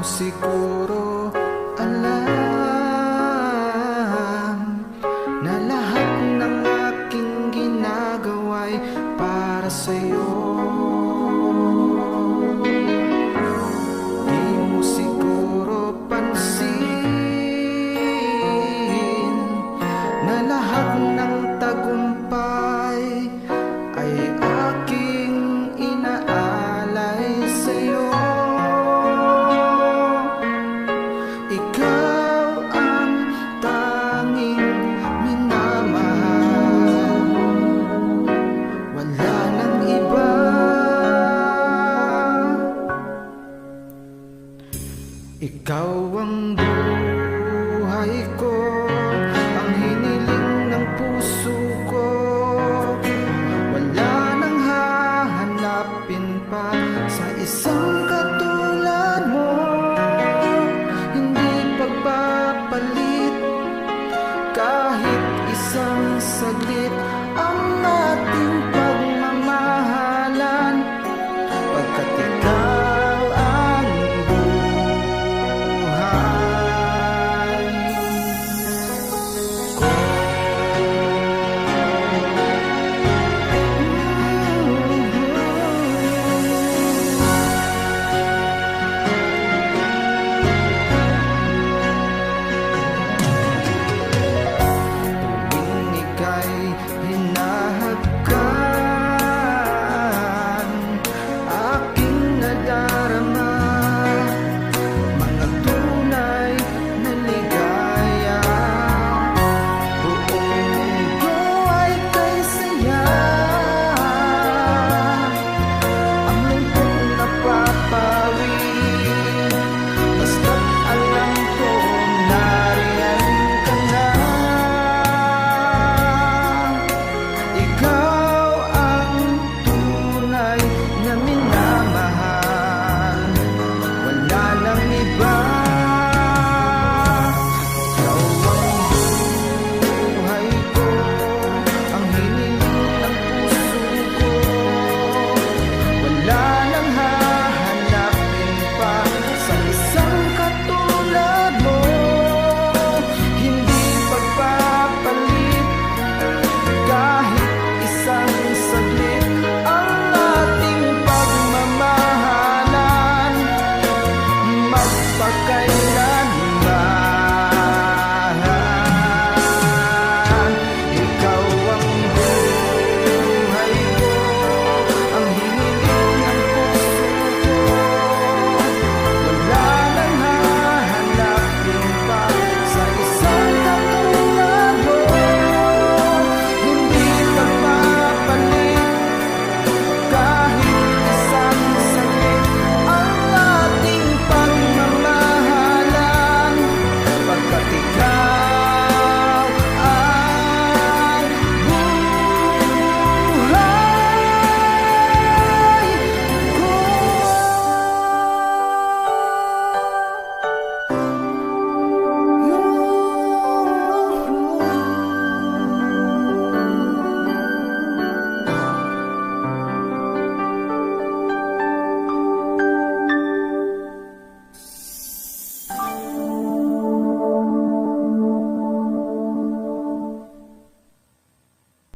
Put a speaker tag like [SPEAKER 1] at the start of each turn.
[SPEAKER 1] Siguro alam na lahat ng aking ginagawa'y para sa'yo. Di mo siguro pansin na lahat ng tagumpay ay aking inaalay sa'yo. Ikaw ang tanging minamahal, wala nang iba. Ikaw ang buhay ko, ang hiniling ng puso ko. Wala nang hahanapin pa sa isang